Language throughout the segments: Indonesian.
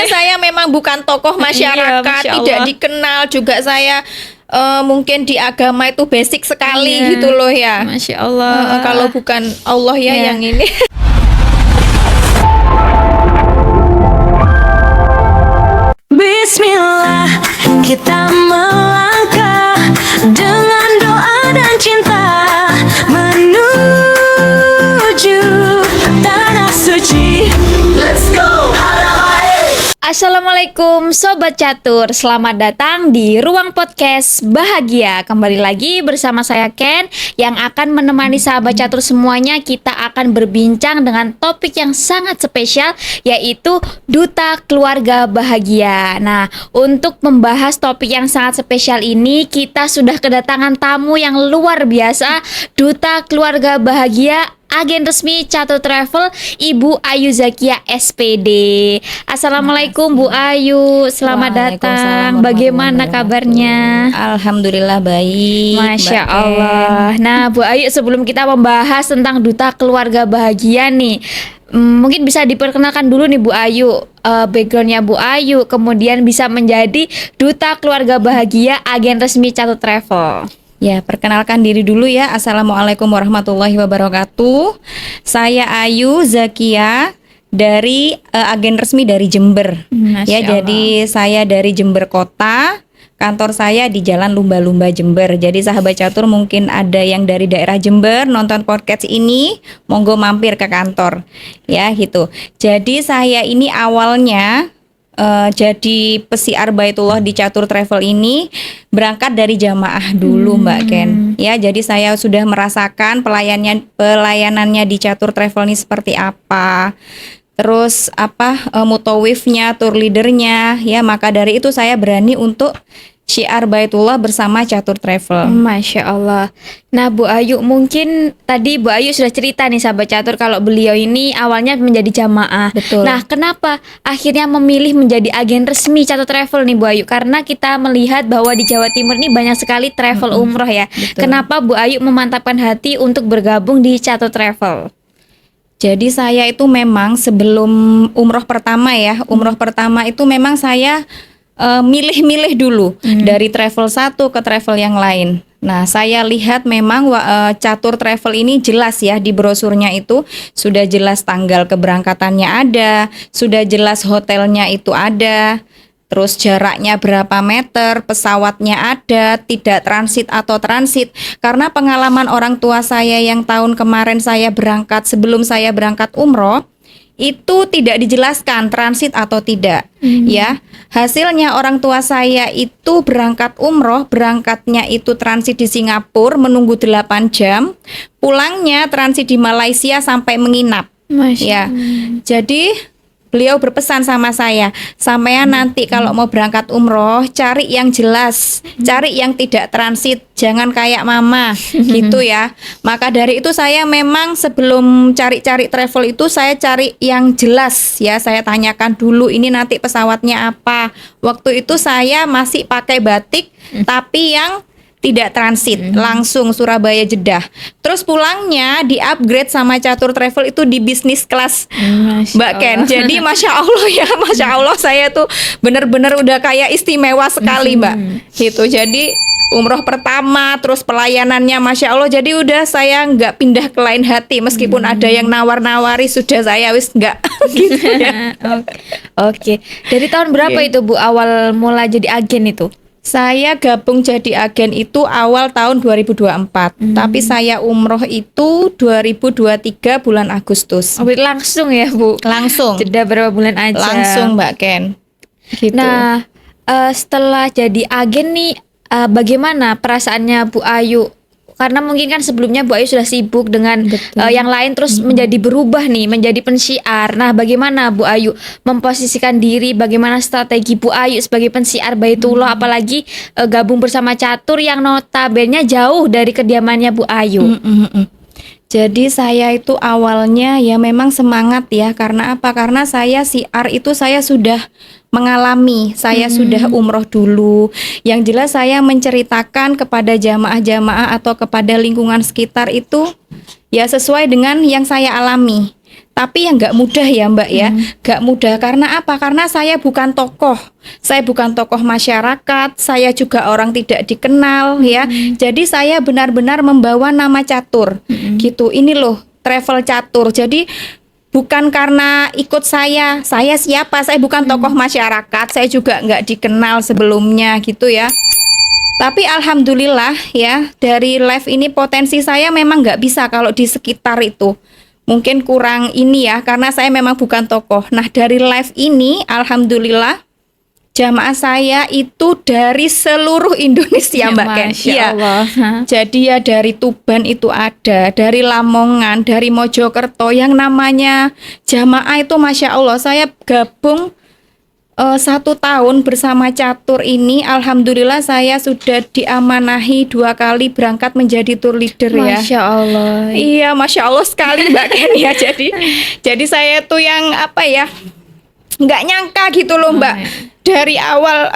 saya memang bukan tokoh masyarakat, Masya tidak Allah. dikenal juga saya. Mungkin di agama itu basic sekali Iya. gitu loh ya. Masya Allah. Kalau bukan Allah ya Iya. yang ini. Bismillah, kita melangkah dengan doa dan cinta menuju tanah suci. Let's go. Assalamualaikum Sobat Catur, selamat datang di Ruang Podcast Bahagia. Kembali lagi bersama saya Ken yang akan menemani sahabat catur semuanya. Kita akan berbincang dengan topik yang sangat spesial, yaitu Duta Keluarga Bahagia. Nah, untuk membahas topik yang sangat spesial ini, kita sudah kedatangan tamu yang luar biasa, Duta Keluarga Bahagia, agen resmi Catur Travel, Ibu Ayu Zakia SPD. Assalamualaikum Bu Ayu, selamat datang. Bagaimana kabarnya? Alhamdulillah baik. Masya Mbak Ken. Allah. Nah Bu Ayu, sebelum kita membahas tentang Duta Keluarga Bahagia nih, mungkin bisa diperkenalkan dulu nih Bu Ayu, backgroundnya Bu Ayu, kemudian bisa menjadi Duta Keluarga Bahagia, agen resmi Catur Travel. Ya, perkenalkan diri dulu ya. Assalamualaikum warahmatullahi wabarakatuh. Saya Ayu Zakia dari agen resmi dari Jember. Masya Ya, Allah. jadi saya dari Jember Kota. Kantor saya di Jalan Lumba-Lumba Jember. Jadi sahabat catur mungkin ada yang dari daerah Jember nonton podcast ini, monggo mampir ke kantor. Ya, gitu. Jadi saya ini awalnya jadi pesiar Baitullah di Catur Travel ini berangkat dari jamaah dulu Mbak Ken. Ya, jadi saya sudah merasakan pelayanannya di Catur Travel ini seperti apa. Terus mutawifnya, tour leadernya, ya maka dari itu saya berani untuk syiar Baitullah bersama Catur Travel. Masya Allah. Nah Bu Ayu, mungkin tadi Bu Ayu sudah cerita nih sahabat catur kalau beliau ini awalnya menjadi jamaah. Betul. Nah kenapa akhirnya memilih menjadi agen resmi Catur Travel nih Bu Ayu? Karena kita melihat bahwa di Jawa Timur ini banyak sekali travel umroh ya. Betul. Kenapa Bu Ayu memantapkan hati untuk bergabung di Catur Travel? Jadi saya itu memang sebelum umroh pertama ya, umroh pertama itu memang saya milih-milih dulu dari travel satu ke travel yang lain. Nah, saya lihat memang Catur Travel ini jelas ya di brosurnya itu sudah jelas tanggal keberangkatannya ada, sudah jelas hotelnya itu ada. Terus jaraknya berapa meter, pesawatnya ada, tidak transit atau transit. Karena pengalaman orang tua saya yang tahun kemarin saya berangkat, sebelum saya berangkat umroh, itu tidak dijelaskan transit atau tidak. Ya, hasilnya orang tua saya itu berangkat umroh, berangkatnya itu transit di Singapura menunggu 8 jam, pulangnya transit di Malaysia sampai menginap. Ya, jadi beliau berpesan sama saya, sampean nanti kalau mau berangkat umroh cari yang jelas, cari yang tidak transit, jangan kayak mama gitu ya. Maka dari itu saya memang sebelum cari-cari travel itu saya cari yang jelas ya. Saya tanyakan dulu ini nanti pesawatnya apa. Waktu itu saya masih pakai batik tapi yang tidak transit, langsung Surabaya Jeddah. Terus pulangnya di-upgrade sama Catur Travel itu di bisnis kelas Mbak Ken. Jadi Masya Allah ya, Masya Allah saya tuh bener-bener udah kayak istimewa sekali Mbak. Gitu, jadi umroh pertama, terus pelayanannya Masya Allah. Jadi udah saya nggak pindah ke lain hati. Meskipun ada yang nawar-nawari, sudah saya wis nggak gitu ya. Oke. Dari tahun berapa itu Bu awal mulai jadi agen itu? Saya gabung jadi agen itu awal tahun 2024, tapi saya umroh itu 2023 bulan Agustus. Oh, langsung ya Bu? Langsung. Jeda berapa bulan aja? Langsung Mbak Ken. Gitu. Nah, setelah jadi agen nih, bagaimana perasaannya Bu Ayu? Karena mungkin kan sebelumnya Bu Ayu sudah sibuk dengan yang lain, terus menjadi berubah nih, menjadi pensiar. Nah, bagaimana Bu Ayu memposisikan diri, bagaimana strategi Bu Ayu sebagai pensiar Baitullah, apalagi gabung bersama Catur yang notabene jauh dari kediamannya Bu Ayu. Jadi saya itu awalnya ya memang semangat ya, karena apa? Karena saya siar itu saya sudah mengalami, saya sudah umroh dulu. Yang jelas saya menceritakan kepada jamaah-jamaah atau kepada lingkungan sekitar itu ya sesuai dengan yang saya alami. tapi yang nggak mudah ya Mbak ya, nggak mudah karena apa? Karena saya bukan tokoh masyarakat, saya juga orang tidak dikenal ya. Jadi saya benar-benar membawa nama catur, gitu. Ini loh travel catur. Jadi bukan karena ikut saya siapa? Saya bukan tokoh masyarakat, saya juga nggak dikenal sebelumnya gitu ya. Tapi alhamdulillah ya, dari live ini potensi saya memang nggak bisa kalau di sekitar itu. Mungkin kurang ini ya, karena saya memang bukan tokoh. Nah, dari live ini alhamdulillah jamaah saya itu dari seluruh Indonesia, Mbak Ken. Masya Allah. Jadi ya dari Tuban itu ada, dari Lamongan, dari Mojokerto, yang namanya jamaah itu Masya Allah. Saya gabung 1 tahun bersama catur ini, alhamdulillah saya sudah diamanahi 2 kali berangkat menjadi tour leader ya. Masya Allah. Iya, Masya Allah sekali Mbak Ken ya. Jadi saya tuh yang apa ya, nggak nyangka gitu loh Mbak. Dari awal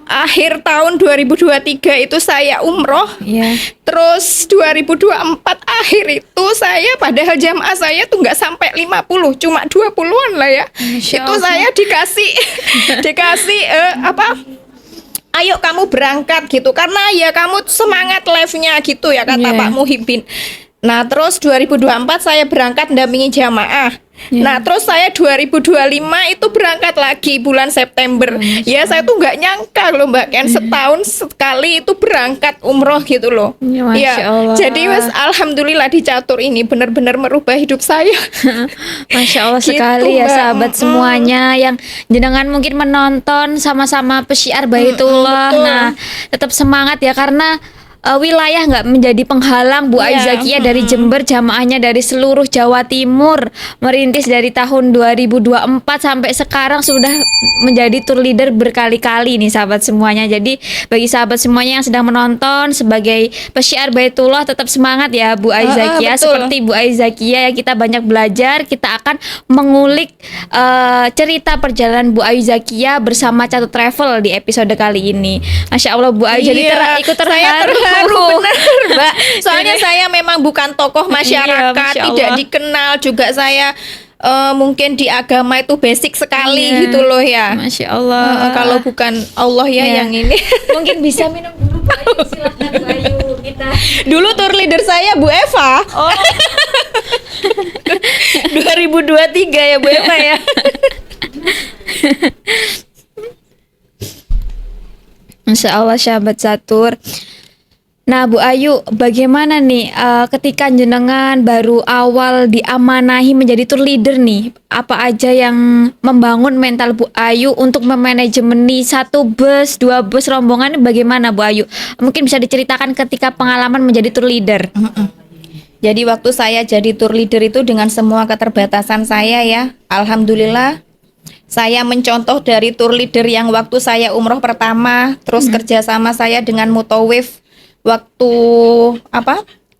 akhir tahun 2023 itu saya umroh. Iya. Terus 2024 akhir itu saya, padahal jamaah saya tuh nggak sampai 50, cuma 20-an lah ya. Masya Itu Allah. saya dikasih ayo kamu berangkat gitu, karena ya kamu semangat live-nya gitu ya, kata Iya. Pak Muhibin. Nah terus 2024 saya berangkat mendampingi jamaah. Nah terus saya 2025 itu berangkat lagi bulan September. Ya saya tuh nggak nyangka loh Mbak Ken, setahun sekali itu berangkat umroh gitu loh. Ya, Masya Allah. Jadi alhamdulillah di catur ini benar-benar merubah hidup saya. Masya Allah Gitu, sekali ya Mbak. sahabat semuanya yang jenengan mungkin menonton sama-sama pesyiar Baitullah. betul. Nah, tetap semangat ya karena wilayah nggak menjadi penghalang Bu Ayu Iya, Zakia dari Jember, jamaahnya dari seluruh Jawa Timur, merintis dari tahun 2024 sampai sekarang sudah menjadi tour leader berkali-kali nih sahabat semuanya. Jadi bagi sahabat semuanya yang sedang menonton sebagai pesyiar Baitullah tetap semangat ya Bu Ayu Zakia. betul. Seperti Bu Ayu Zakia ya, kita banyak belajar, kita akan mengulik cerita perjalanan Bu Ayu Zakia bersama Catur Travel di episode kali ini. Masya Allah Bu Ayu jadi Iya, ikut saya terharu. benar Mbak. Soalnya saya memang bukan tokoh masyarakat, Masya tidak Allah. dikenal juga saya. Mungkin di agama itu basic sekali Iya. gitu loh ya. Masya Allah. Kalau bukan Allah ya Iya. yang ini. Mungkin bisa minum dulu Bu Ayu, silahkan Bu Ayu kita. Dulu tour leader saya Bu Eva. Oh. 2023 ya Bu Eva ya. Masya Allah sahabat Catur. Nah Bu Ayu, bagaimana nih ketika jenengan baru awal diamanahi menjadi tour leader nih, apa aja yang membangun mental Bu Ayu untuk memanajemeni 1 bus, 2 bus rombongan, bagaimana Bu Ayu? Mungkin bisa diceritakan ketika pengalaman menjadi tour leader. Jadi waktu saya jadi tour leader itu dengan semua keterbatasan saya ya, alhamdulillah saya mencontoh dari tour leader yang waktu saya umroh pertama, terus kerja sama saya dengan Mutawif waktu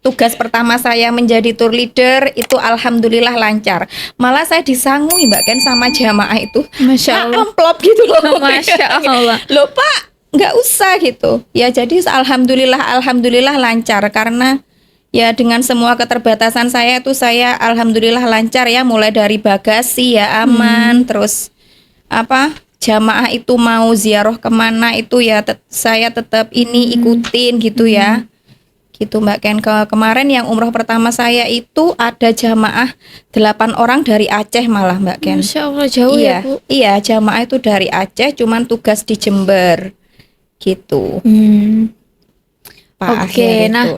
tugas pertama saya menjadi tour leader itu alhamdulillah lancar. Malah saya disangui Mbak Ken sama jamaah itu. Masya Pak, Allah. amplop gitu loh. Masya Allah. Loh Pak, nggak usah gitu. Ya jadi alhamdulillah lancar karena ya dengan semua keterbatasan saya itu saya alhamdulillah lancar ya, mulai dari bagasi ya aman, terus jamaah itu mau ziarah kemana itu ya saya tetap ini ikutin gitu ya. Gitu Mbak Ken. Kemarin yang umroh pertama saya itu ada jamaah 8 orang dari Aceh malah Mbak Ken. Masya Allah jauh Iya, ya Bu. iya jamaah itu dari Aceh, cuman tugas di Jember gitu. Pak Oke, Ahyar nah itu.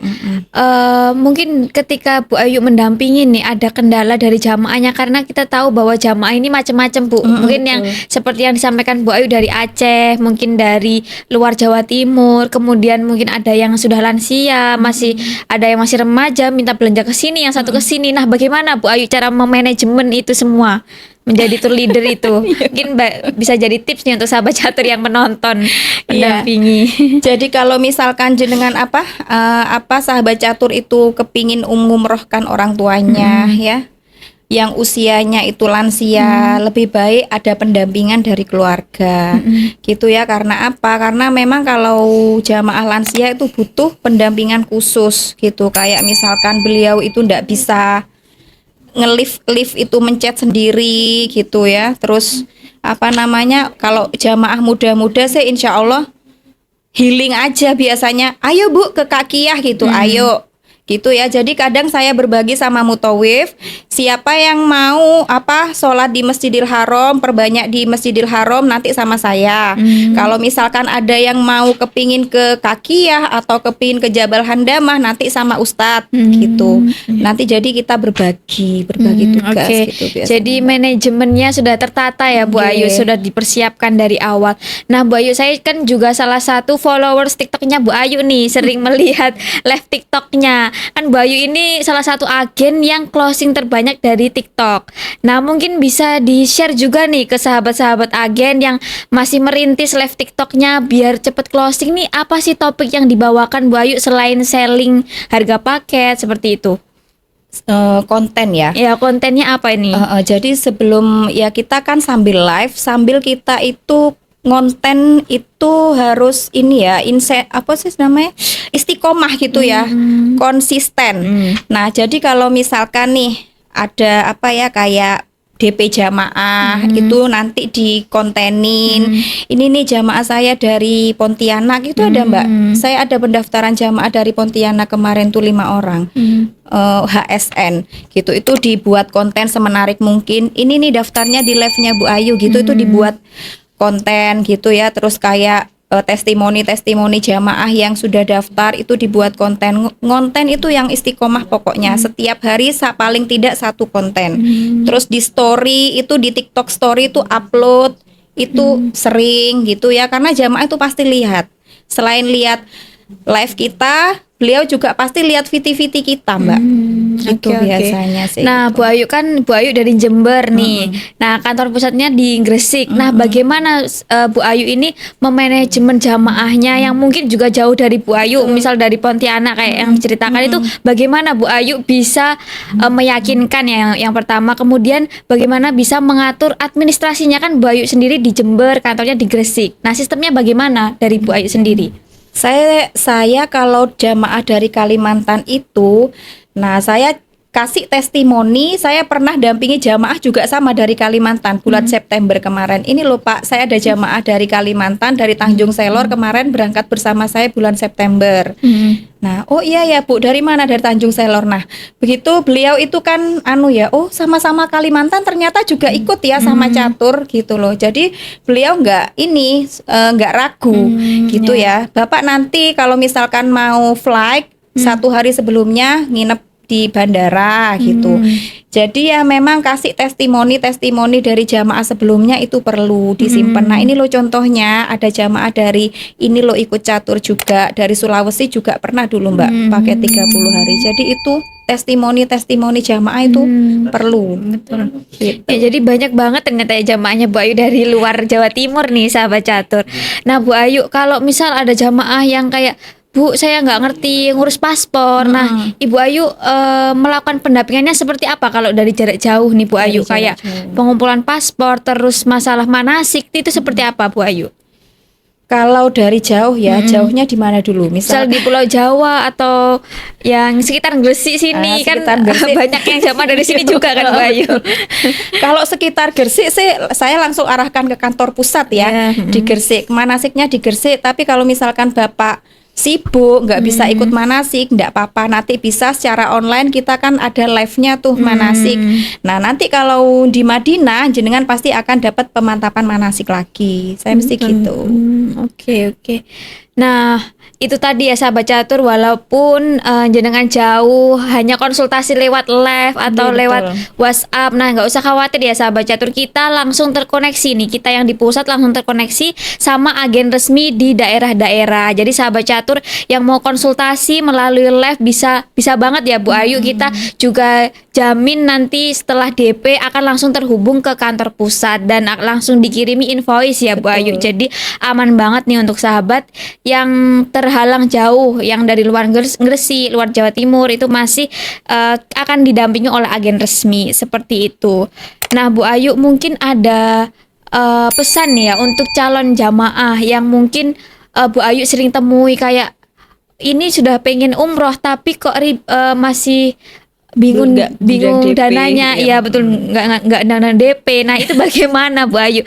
mungkin ketika Bu Ayu mendampingi nih ada kendala dari jamaahnya karena kita tahu bahwa jamaah ini macam-macam Bu. Mungkin yang seperti yang disampaikan Bu Ayu dari Aceh, mungkin dari luar Jawa Timur, kemudian mungkin ada yang sudah lansia, masih ada yang masih remaja minta belanja ke sini, yang satu ke sini. Nah, bagaimana Bu Ayu cara memanajemen itu semua? Menjadi tour leader itu mungkin bisa jadi tips nih untuk sahabat catur yang menonton mendampingi. Jadi kalau misalkan jenengan sahabat catur itu kepingin umrohkan orang tuanya ya, yang usianya itu lansia, lebih baik ada pendampingan dari keluarga gitu ya. Karena apa? Karena memang kalau jamaah lansia itu butuh pendampingan khusus gitu. Kayak misalkan beliau itu ndak bisa lift itu mencet sendiri gitu ya. Terus apa namanya, kalau jamaah muda-muda sih insya Allah healing aja biasanya. Ayo Bu ke Kakiyah gitu, ayo gitu ya. Jadi kadang saya berbagi sama mutawif, siapa yang mau sholat di Masjidil Haram, perbanyak di Masjidil Haram nanti sama saya. Kalau misalkan ada yang mau kepingin ke Kakiyah atau kepingin ke Jabal Handamah nanti sama Ustadz gitu. Nanti jadi kita berbagi tugas Oke. gitu biasanya. Jadi manajemennya sudah tertata ya Bu Ayu, sudah dipersiapkan dari awal. Nah Bu Ayu, saya kan juga salah satu followers TikToknya Bu Ayu nih, sering melihat live TikToknya. Kan Bu Ayu ini salah satu agen yang closing terbanyak dari TikTok. Nah mungkin bisa di-share juga nih ke sahabat-sahabat agen yang masih merintis live TikToknya biar cepet closing nih. Apa sih topik yang dibawakan Bu Ayu selain selling harga paket seperti itu? Konten ya. Ya kontennya apa ini? Jadi sebelum ya kita kan sambil live, sambil kita itu ngonten itu harus ini ya, apa sih namanya, istiqomah gitu ya, konsisten. Nah jadi kalau misalkan nih ada apa ya kayak DP jamaah itu nanti dikontenin. Ini nih jamaah saya dari Pontianak itu ada Mbak. Saya ada pendaftaran jamaah dari Pontianak kemarin tuh 5 orang. HSN gitu. Itu dibuat konten semenarik mungkin. Ini nih daftarnya di live-nya Bu Ayu gitu. Itu dibuat konten gitu ya. Terus kayak testimoni jamaah yang sudah daftar itu dibuat konten. Konten itu yang istiqomah pokoknya. Setiap hari paling tidak 1 konten. Terus di story itu, di TikTok story itu upload itu sering gitu ya, karena jamaah itu pasti lihat. Selain lihat live kita, beliau juga pasti lihat VT-VT kita Mbak. Gitu Oke. biasanya sih. Nah, gitu. Bu Ayu kan Bu Ayu dari Jember nih. Nah, kantor pusatnya di Gresik. Nah, bagaimana Bu Ayu ini memanajemen jamaahnya yang mungkin juga jauh dari Bu Ayu, misal dari Pontianak kayak yang diceritakan itu, bagaimana Bu Ayu bisa meyakinkan yang pertama, kemudian bagaimana bisa mengatur administrasinya, kan Bu Ayu sendiri di Jember, kantornya di Gresik. Nah, sistemnya bagaimana dari Bu Ayu sendiri? Saya kalau jamaah dari Kalimantan itu, nah saya kasih testimoni, saya pernah dampingi jamaah juga sama dari Kalimantan bulan September kemarin. Ini loh Pak, saya ada jamaah dari Kalimantan, dari Tanjung Selor kemarin berangkat bersama saya bulan September. Nah, oh iya ya Bu, dari mana? Dari Tanjung Selor. Nah, begitu beliau itu kan oh sama-sama Kalimantan ternyata juga ikut ya sama catur gitu loh. Jadi beliau nggak ragu gitu ya. Bapak nanti kalau misalkan mau flight 1 hari sebelumnya nginep di bandara gitu. Jadi ya memang kasih testimoni dari jamaah sebelumnya itu perlu disimpan. Nah ini loh contohnya, ada jamaah dari ini loh ikut catur juga, dari Sulawesi juga pernah dulu Mbak pakai 30 hari. Jadi itu testimoni jamaah itu perlu. Betul. Gitu. Ya, jadi banyak banget ternyata ya jamaahnya Bu Ayu dari luar Jawa Timur nih sahabat catur. Nah Bu Ayu, kalau misal ada jamaah yang kayak, Bu, saya nggak ngerti ngurus paspor. Nah, Ibu Ayu melakukan pendampingannya seperti apa kalau dari jarak jauh nih Bu Ayu? Dari jarak Kayak jauh. pengumpulan paspor, terus masalah manasik itu seperti apa Bu Ayu? Kalau dari jauh ya, jauhnya di mana dulu? Misal di Pulau Jawa atau yang sekitar Gresik sini kan sekitar Gresik. banyak yang jamaah dari sini juga kan Bu Ayu. Kalau sekitar Gresik sih saya langsung arahkan ke kantor pusat ya, di Gresik. Manasiknya di Gresik, tapi kalau misalkan Bapak sibuk nggak bisa ikut manasik, nggak apa-apa, nanti bisa secara online, kita kan ada live-nya tuh manasik. Nah nanti kalau di Madinah jenengan pasti akan dapat pemantapan manasik lagi. Saya mesti gitu. Oke. Nah, itu tadi ya sahabat catur, walaupun jenengan jauh hanya konsultasi lewat live atau Iya, lewat betul. WhatsApp. Nah, nggak usah khawatir ya sahabat catur, kita langsung terkoneksi nih. Kita yang di pusat langsung terkoneksi sama agen resmi di daerah-daerah. Jadi sahabat catur yang mau konsultasi melalui live bisa banget ya Bu Ayu. Kita juga jamin nanti setelah DP akan langsung terhubung ke kantor pusat dan langsung dikirimi invoice ya Bu Ayu. Jadi aman banget nih untuk sahabat yang terhalang jauh, yang dari luar Gresik, luar Jawa Timur itu masih akan didampingi oleh agen resmi seperti itu. Nah Bu Ayu, mungkin ada pesan nih ya untuk calon jamaah yang mungkin Bu Ayu sering temui, kayak ini sudah pengen umroh tapi kok masih bingung Nggak DP, dananya, ya. iya betul, nggak dana DP. Nah itu bagaimana Bu Ayu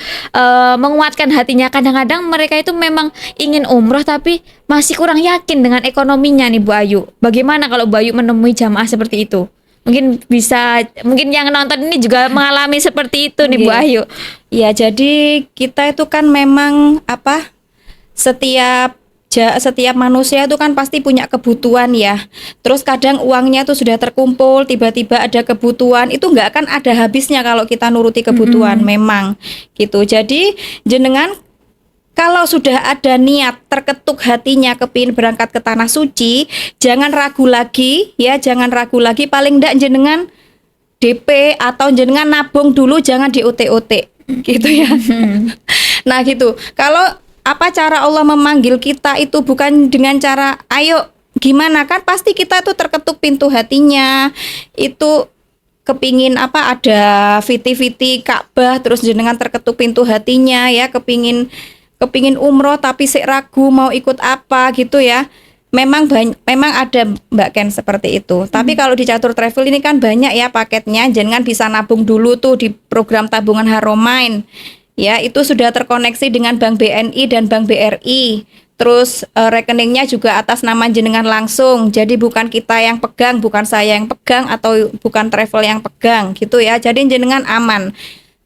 menguatkan hatinya? Kadang-kadang mereka itu memang ingin umroh tapi masih kurang yakin dengan ekonominya nih Bu Ayu. Bagaimana kalau Bu Ayu menemui jamaah seperti itu? Mungkin yang nonton ini juga mengalami seperti itu nih Bu Iya. Ayu. Ya, jadi kita itu kan memang apa? Setiap manusia itu kan pasti punya kebutuhan ya. Terus kadang uangnya tuh sudah terkumpul, tiba-tiba ada kebutuhan, itu nggak akan ada habisnya kalau kita nuruti kebutuhan, memang gitu. Jadi jenengan kalau sudah ada niat terketuk hatinya kepingin berangkat ke tanah suci, jangan ragu lagi ya, jangan ragu lagi. Paling enggak jenengan DP atau jenengan nabung dulu, jangan di OT-OT gitu ya. Nah gitu. Kalau apa cara Allah memanggil kita itu bukan dengan cara ayo gimana, kan pasti kita tuh terketuk pintu hatinya itu kepingin apa, ada fiti-fiti Ka'bah, terus jenengan terketuk pintu hatinya ya, kepingin umroh tapi sik ragu mau ikut apa gitu ya. Memang ada Mbak Ken seperti itu. Tapi kalau di Catur Travel ini kan banyak ya paketnya, jenengan bisa nabung dulu tuh di program tabungan Haramain. Ya, itu sudah terkoneksi dengan Bank BNI dan Bank BRI. Terus rekeningnya juga atas nama jenengan langsung. Jadi bukan kita yang pegang, bukan saya yang pegang, atau bukan travel yang pegang gitu ya. Jadi jenengan aman.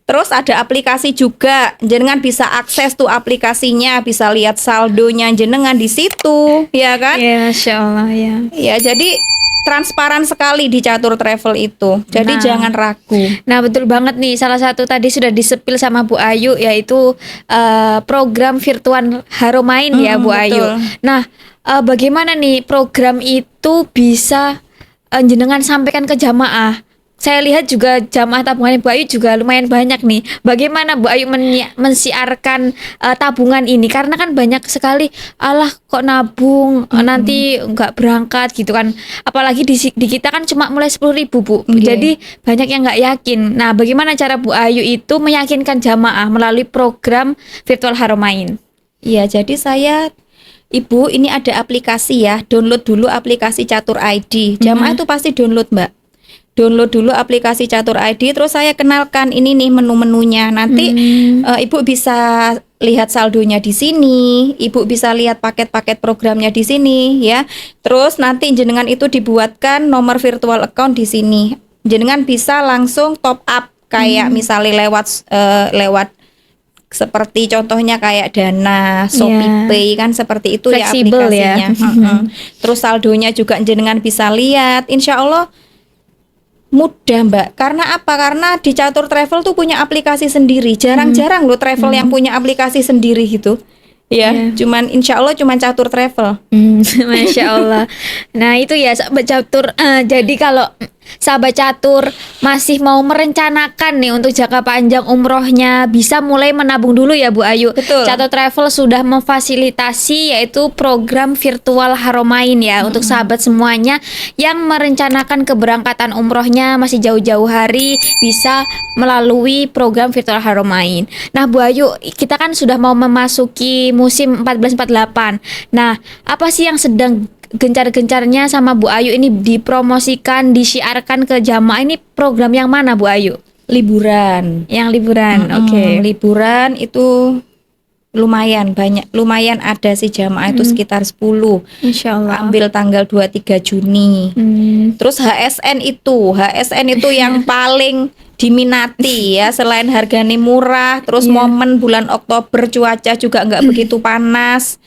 Terus ada aplikasi juga, jenengan bisa akses tuh aplikasinya, bisa lihat saldonya jenengan di situ, ya kan? Ya, Masya Allah ya. Ya, jadi transparan sekali di Catur Travel itu. Jadi Nah. jangan ragu. Nah betul banget nih, salah satu tadi sudah disepil sama Bu Ayu, yaitu program virtual Haramain ya Bu Ayu. Betul. Nah bagaimana nih program itu bisa jenengan sampaikan ke jamaah? Saya lihat juga jamaah tabungan Bu Ayu juga lumayan banyak nih. Bagaimana Bu Ayu mensiarkan tabungan ini? Karena kan banyak sekali, alah kok nabung nanti nggak berangkat gitu kan. Apalagi di kita kan cuma mulai 10.000 Bu. Iya. Jadi banyak yang nggak yakin. Nah bagaimana cara Bu Ayu itu meyakinkan jamaah melalui program virtual Haramain? Iya, jadi Ibu, ini ada aplikasi ya. Download dulu aplikasi Catur ID. Jamaah itu pasti download, Mbak. Download dulu aplikasi Catur ID, terus saya kenalkan ini nih menu-menunya. Nanti Ibu bisa lihat saldonya di sini, Ibu bisa lihat paket-paket programnya di sini ya. Terus nanti jenengan itu dibuatkan nomor virtual account di sini. Jenengan bisa langsung top up kayak misalnya lewat seperti contohnya kayak Dana, ShopeePay kan seperti itu Fleksibel ya ya. aplikasinya. Terus saldonya juga jenengan bisa lihat. Insya Allah mudah Mbak. Karena apa? Karena di Catur Travel tuh punya aplikasi sendiri. Jarang-jarang loh travel yang punya aplikasi sendiri gitu. Ya, insya Allah cuman Catur Travel. Masya Allah. Nah itu ya sahabat catur. Jadi kalau sahabat catur masih mau merencanakan nih untuk jangka panjang umrohnya, bisa mulai menabung dulu ya Bu Ayu. Betul. Catur Travel sudah memfasilitasi yaitu program virtual Haramain ya, untuk sahabat semuanya yang merencanakan keberangkatan umrohnya masih jauh-jauh hari, bisa melalui program virtual Haramain. Nah Bu Ayu, kita kan sudah mau memasuki musim 1448. Nah apa sih yang sedang gencar-gencarnya sama Bu Ayu ini dipromosikan, disiarkan ke jamaah? Ini program yang mana Bu Ayu? Liburan. Yang liburan, oke. Liburan itu lumayan banyak, lumayan ada sih jamaah itu sekitar 10. Insya Allah. Ambil tanggal 23 Juni. Terus HSN itu yang paling diminati ya, selain harganya murah, terus momen bulan Oktober cuaca juga nggak begitu panas.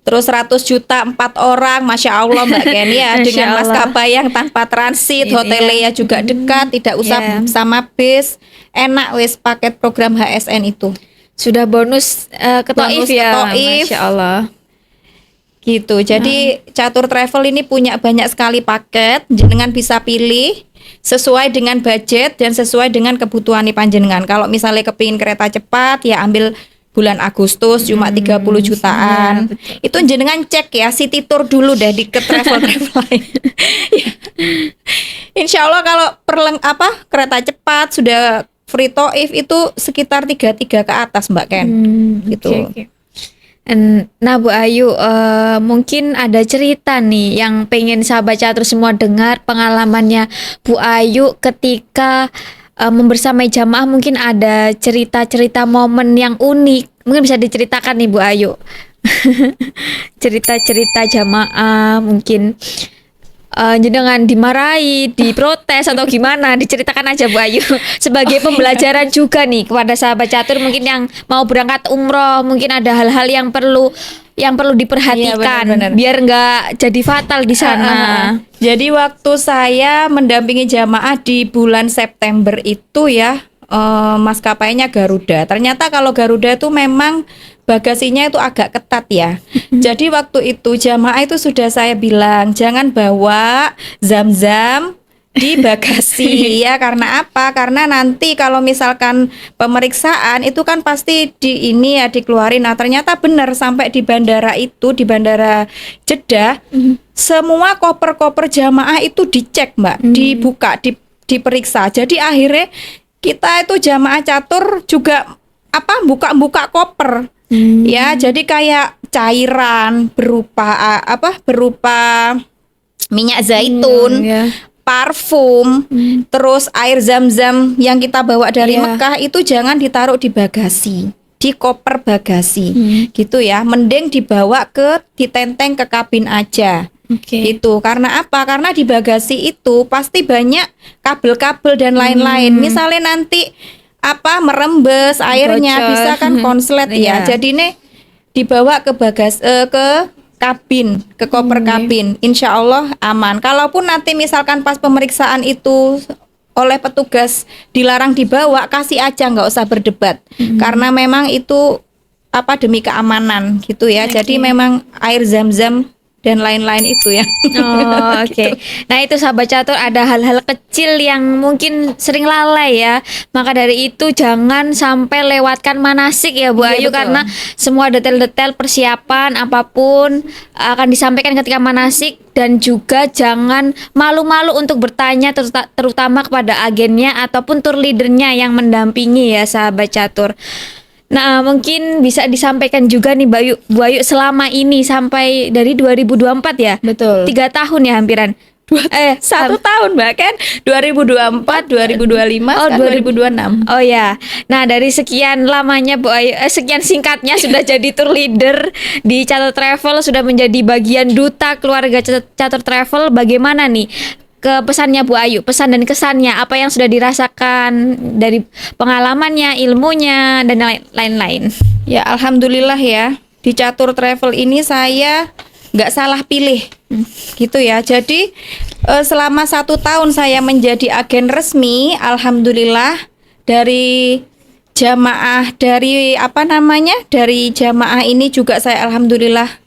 Terus 100 juta 4 orang, Masya Allah Mbak Ken ya, Masya dengan Allah. maskapai yang tanpa transit, Iya. hotelnya juga dekat, tidak usah Iya. sama bis, enak wes paket program HSN itu. Sudah bonus ke Taif Bonus ya, ke Taif. Masya Allah. Gitu. Jadi Catur Travel ini punya banyak sekali paket, jenengan bisa pilih sesuai dengan budget dan sesuai dengan kebutuhan panjenengan. Kalau misalnya kepingin kereta cepat ya ambil bulan Agustus cuma 30 jutaan. Itu jenengan cek ya City Tour dulu deh di ke travel lain. Ya. Insya Allah kalau kereta cepat sudah free Taif itu sekitar 33 ke atas Mbak Ken. Gitu. Oke. Nah Bu Ayu, mungkin ada cerita nih yang pengen sahabat catur semua dengar pengalamannya Bu Ayu ketika membersamai jamaah, mungkin ada cerita-cerita momen yang unik. Mungkin bisa diceritakan nih Bu Ayu. Cerita-cerita jamaah mungkin jenengan dimarahi, diprotes atau gimana, diceritakan aja Bu Ayu sebagai pembelajaran juga nih kepada sahabat catur mungkin yang mau berangkat umroh, mungkin ada hal-hal yang perlu diperhatikan. Iya, benar-benar. Biar nggak jadi fatal di sana. Jadi waktu saya mendampingi jamaah di bulan September itu ya, maskapainya Garuda. Ternyata kalau Garuda itu memang bagasinya itu agak ketat ya. Jadi waktu itu jamaah itu sudah saya bilang jangan bawa zam-zam di bagasi ya. Karena apa? Karena nanti kalau misalkan pemeriksaan itu kan pasti dikeluarin. Nah ternyata benar sampai di bandara itu, di bandara Jeddah, semua koper-koper jamaah itu dicek Mbak, dibuka, diperiksa. Jadi akhirnya kita itu jamaah catur juga buka-buka koper. Ya, jadi kayak cairan berupa minyak zaitun, parfum, terus air zam-zam yang kita bawa dari Mekah itu jangan ditaruh di bagasi, di koper bagasi, gitu ya. Mending ditenteng ke kabin aja. Itu karena apa? Karena di bagasi itu pasti banyak kabel-kabel dan lain-lain. Misalnya nanti merembes airnya, bocor. bisa kan konslet ya. Jadi nih dibawa ke kabin, ke koper kabin. Insya Allah aman. Kalaupun nanti misalkan pas pemeriksaan itu oleh petugas dilarang dibawa, kasih aja, nggak usah berdebat. Karena memang itu demi keamanan gitu ya. Jadi memang air zam-zam dan lain-lain itu ya. Oh, oke. Nah itu sahabat catur, ada hal-hal kecil yang mungkin sering lalai ya. Maka dari itu jangan sampai lewatkan manasik ya Bu Iya, Ayu, betul. karena semua detail-detail persiapan apapun akan disampaikan ketika manasik. Dan juga jangan malu-malu untuk bertanya terutama kepada agennya ataupun tour leadernya yang mendampingi ya sahabat catur. Nah, mungkin bisa disampaikan juga nih Bu Ayu selama ini sampai dari 2024 ya? Betul. 3 tahun ya hampiran. 1 tahun Mbak kan 2024, 2025, Oh, 2026. Oh ya. Nah, dari sekian lamanya Bu Ayu, sekian singkatnya sudah jadi tour leader di Catur Travel, sudah menjadi bagian duta keluarga Catur Travel. Bagaimana nih ke pesannya Bu Ayu, pesan dan kesannya, apa yang sudah dirasakan dari pengalamannya, ilmunya dan lain-lain. Ya alhamdulillah ya, di Catur Travel ini saya nggak salah pilih gitu ya. Jadi selama 1 tahun saya menjadi agen resmi, alhamdulillah dari jamaah dari jamaah ini juga saya alhamdulillah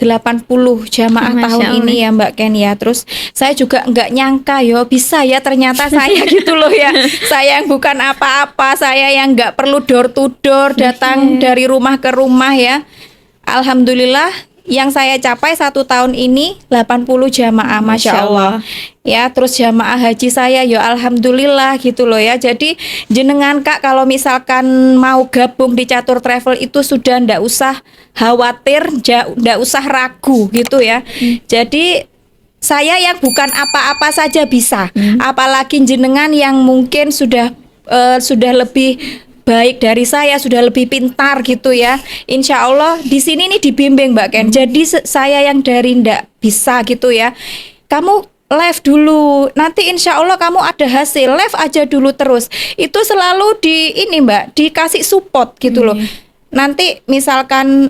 80 jamaah Masya tahun Allah. ini ya Mbak Ken ya. Terus saya juga nggak nyangka bisa ya ternyata saya gitu loh ya. Saya yang bukan apa-apa, saya yang nggak perlu door to door, datang dari rumah ke rumah ya. Alhamdulillah yang saya capai 1 tahun ini 80 jamaah, Masya Allah. Ya, terus jamaah haji saya ya alhamdulillah gitu loh ya. Jadi jenengan Kak kalau misalkan mau gabung di Catur Travel itu sudah ndak usah khawatir, ndak usah ragu gitu ya. Jadi saya yang bukan apa-apa saja bisa. Apalagi jenengan yang mungkin sudah lebih baik dari saya, sudah lebih pintar gitu ya. Insya Allah di sini nih dibimbing Mbak Ken. Jadi saya yang dari ndak bisa gitu ya. Kamu live dulu, nanti insya Allah kamu ada hasil. Live aja dulu terus. Itu selalu Mbak dikasih support gitu loh. Nanti misalkan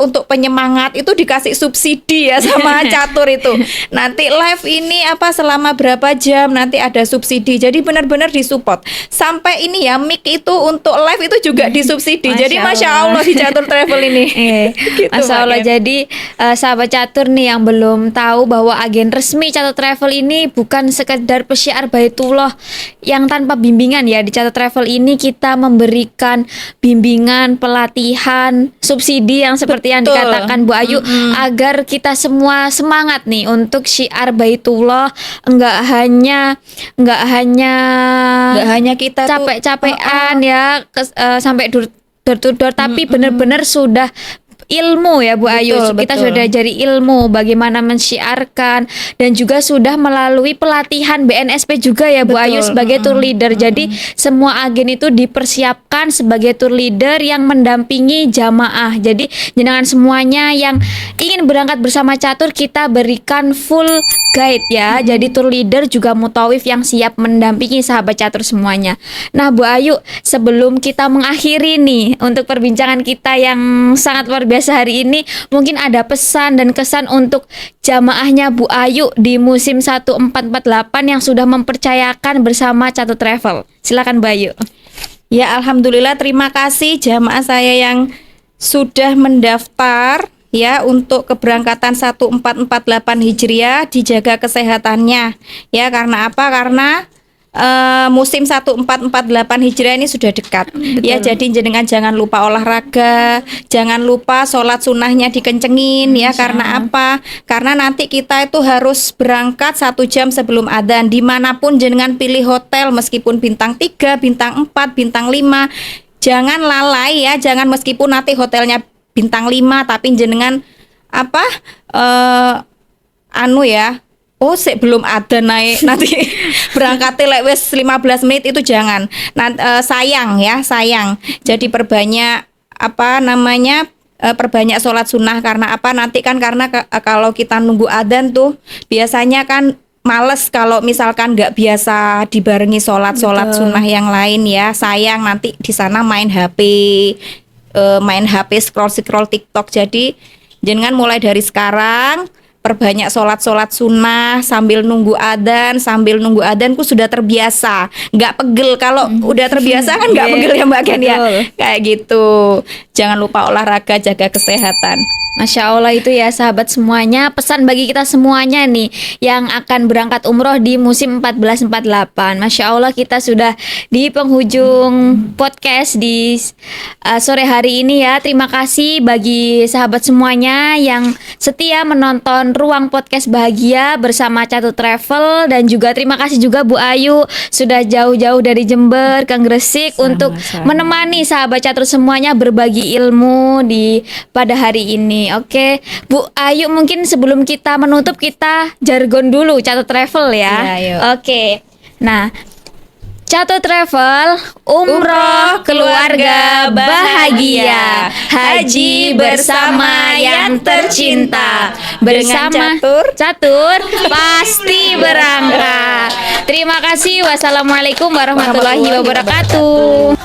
untuk penyemangat itu dikasih subsidi ya sama catur itu. Nanti live ini selama berapa jam nanti ada subsidi. Jadi benar-benar disupport. Sampai ini ya mic itu untuk live itu juga disubsidi. Jadi Masya Allah di Catur Travel ini. Gitu, Masya Allah. Mbak Ken. Jadi sahabat catur nih yang belum tahu bahwa agen resmi Catur Travel ini bukan sekedar pesyiar Baitullah yang tanpa bimbingan ya. Di Catur Travel ini kita memberikan bimbingan, pelatihan, subsidi yang seperti yang Betul. dikatakan Bu Ayu, agar kita semua semangat nih untuk syiar Baitullah, enggak hanya Nggak hanya kita tuh capek-capean ya sampai door to door, tapi benar-benar sudah ilmu ya Bu Ayu. Betul, Kita betul. sudah dari ilmu bagaimana mensyiarkan dan juga sudah melalui pelatihan BNSP juga ya Bu Betul. Ayu sebagai tour leader. Jadi semua agen itu dipersiapkan sebagai tour leader yang mendampingi jamaah. Jadi jenengan semuanya yang ingin berangkat bersama catur kita berikan full guide ya. Jadi tour leader juga mutawif yang siap mendampingi sahabat catur semuanya. Nah Bu Ayu, sebelum kita mengakhiri nih untuk perbincangan kita yang sangat luar biasa hari ini, mungkin ada pesan dan kesan untuk jamaahnya Bu Ayu di musim 1448 yang sudah mempercayakan bersama Catur Travel. Silakan Bu Ayu. Ya, alhamdulillah, terima kasih jamaah saya yang sudah mendaftar ya untuk keberangkatan 1448 Hijriah. Dijaga kesehatannya ya, karena apa? Karena musim 1448 Hijriah ini sudah dekat. Ya, jadi jenengan jangan lupa olahraga, jangan lupa sholat sunnahnya dikencengin ya. Karena apa? Karena nanti kita itu harus berangkat 1 jam sebelum adzan. Dimanapun jenengan pilih hotel, meskipun bintang 3, bintang 4, bintang 5, jangan lalai ya. Jangan meskipun nanti hotelnya bintang 5 tapi jenengan apa oh belum ada naik nanti berangkatnya lek wis 15 menit, itu jangan. Sayang ya, sayang. Jadi perbanyak perbanyak sholat sunnah. Karena apa? Nanti kan karena kalau kita nunggu adzan tuh biasanya kan males kalau misalkan nggak biasa dibarengi sholat sunnah yang lain ya. Sayang nanti di sana main scroll TikTok. Jadi jangan mulai dari sekarang perbanyak sholat sunnah sambil nunggu adzan. Sambil nunggu adzan ku sudah terbiasa, nggak pegel. Kalau udah terbiasa kan nggak pegel ya Mbak Ken ya. Kayak gitu. Jangan lupa olahraga, jaga kesehatan. Masya Allah itu ya sahabat semuanya, pesan bagi kita semuanya nih yang akan berangkat umroh di musim 1448. Masya Allah kita sudah di penghujung podcast di sore hari ini ya. Terima kasih bagi sahabat semuanya yang setia menonton Ruang Podcast Bahagia bersama Catur Travel. Dan juga terima kasih juga Bu Ayu sudah jauh-jauh dari Jember ke Gresik untuk menemani sahabat catur semuanya berbagi ilmu pada hari ini. Oke, Bu Ayu, mungkin sebelum kita menutup kita jargon dulu Catur Travel ya. Iya, yuk. Oke. Nah, Catur Travel, umroh keluarga bahagia, haji bersama yang tercinta, bersama Catur pasti berangkat. Terima kasih. Wassalamualaikum warahmatullahi wabarakatuh.